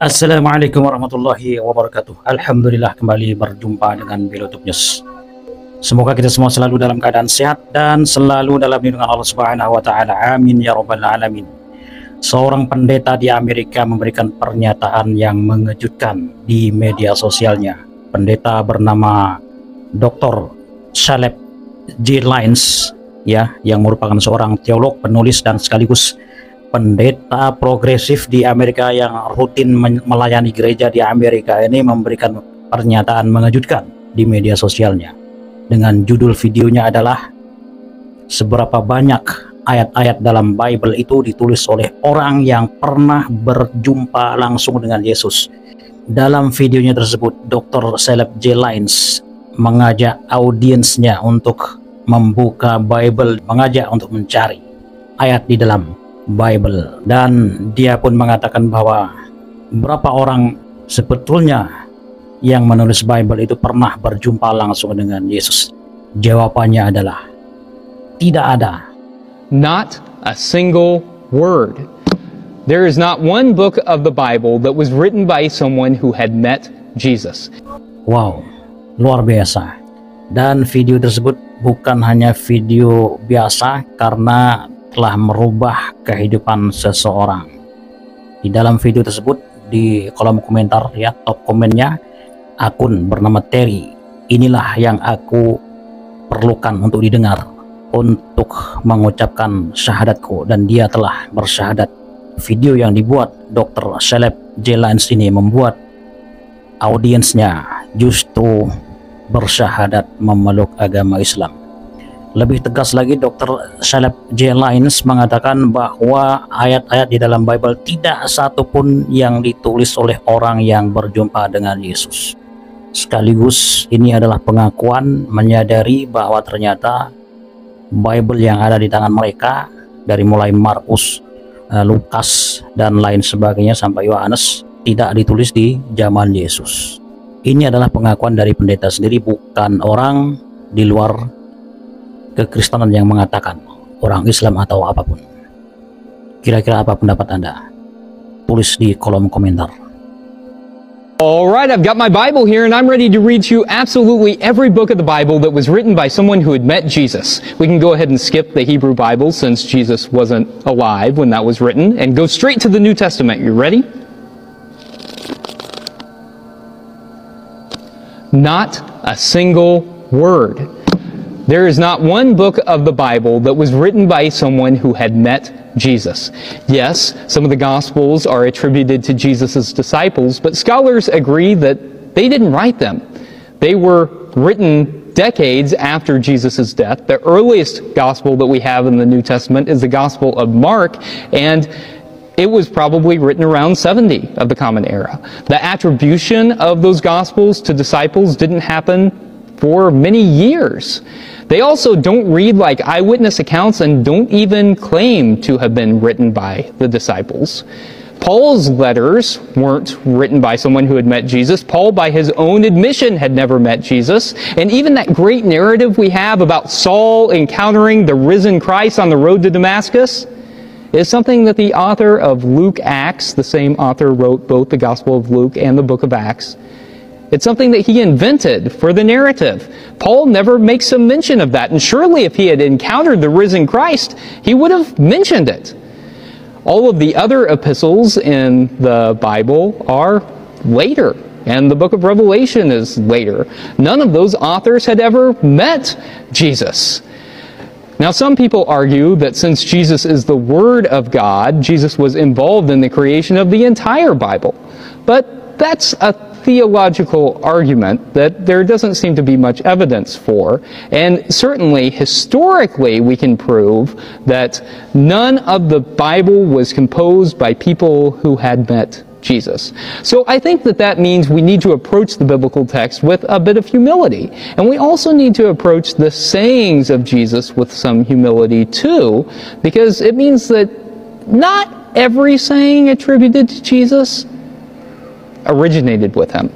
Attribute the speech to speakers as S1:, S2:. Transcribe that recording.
S1: Assalamualaikum warahmatullahi wabarakatuh. Alhamdulillah kembali berjumpa dengan Bilotup News. Semoga kita semua selalu dalam keadaan sehat dan selalu dalam lindungan Allah Subhanahu wa taala. Amin ya rabbal alamin. Seorang pendeta di Amerika memberikan pernyataan yang mengejutkan di media sosialnya. Pendeta bernama Dr. Caleb J. Lyons yang merupakan seorang teolog, penulis dan sekaligus pendeta progresif di Amerika yang rutin melayani gereja di Amerika ini memberikan pernyataan mengejutkan di media sosialnya dengan judul videonya adalah seberapa banyak ayat-ayat dalam Bible itu ditulis oleh orang yang pernah berjumpa langsung dengan Yesus. Dalam videonya tersebut, Dr. Caleb J. Lyons mengajak audiensnya untuk membuka Bible, mengajak untuk mencari ayat di dalam Bible, dan dia pun mengatakan bahwa berapa orang sebetulnya yang menulis Bible itu pernah berjumpa langsung dengan Yesus. Jawabannya adalah tidak ada.
S2: Not a single word. There is not one book of the Bible that was written by someone who had met Jesus.
S1: Wow, luar biasa. Dan video tersebut bukan hanya video biasa karena telah merubah kehidupan seseorang. Di dalam video tersebut, di kolom komentar top komennya, akun bernama Terry, inilah yang aku perlukan untuk didengar untuk mengucapkan syahadatku, dan dia telah bersyahadat. Video yang dibuat Dr. Caleb J. Lyons ini membuat audiensnya justru bersyahadat memeluk agama Islam. Lebih tegas lagi, Dr. Caleb J. Lyons mengatakan bahwa ayat-ayat di dalam Bible tidak satupun yang ditulis oleh orang yang berjumpa dengan Yesus. Sekaligus ini adalah pengakuan menyadari bahwa ternyata Bible yang ada di tangan mereka, dari mulai Markus, Lukas, dan lain sebagainya sampai Yohanes, tidak ditulis di zaman Yesus. Ini adalah pengakuan dari pendeta sendiri, bukan orang di luar kekristenan yang mengatakan, orang Islam atau apapun. Kira-kira apa pendapat Anda? Tulis di kolom komentar.
S2: Alright, I've got my Bible here and I'm ready to read to you absolutely every book of the Bible that was written by someone who had met Jesus. We can go ahead and skip the Hebrew Bible since Jesus wasn't alive when that was written and go straight to the New Testament. You ready? Not a single word. There is not one book of the Bible that was written by someone who had met Jesus. Yes, some of the Gospels are attributed to Jesus' disciples, but scholars agree that they didn't write them. They were written decades after Jesus' death. The earliest Gospel that we have in the New Testament is the Gospel of Mark, and it was probably written around 70 of the Common Era. The attribution of those Gospels to disciples didn't happen for many years. They also don't read like eyewitness accounts and don't even claim to have been written by the disciples. Paul's letters weren't written by someone who had met Jesus. Paul, by his own admission, had never met Jesus. And even that great narrative we have about Saul encountering the risen Christ on the road to Damascus is something that the author of Luke Acts, the same author wrote both the Gospel of Luke and the book of Acts, it's something that he invented for the narrative. Paul never makes some mention of that, and surely if he had encountered the risen Christ, he would have mentioned it. All of the other epistles in the Bible are later, and the book of Revelation is later. None of those authors had ever met Jesus. Now, some people argue that since Jesus is the Word of God, Jesus was involved in the creation of the entire Bible. But that's a theological argument that there doesn't seem to be much evidence for, and certainly historically we can prove that none of the Bible was composed by people who had met Jesus. So I think that means we need to approach the biblical text with a bit of humility, and we also need to approach the sayings of Jesus with some humility too, because it means that not every saying attributed to Jesus originated with him.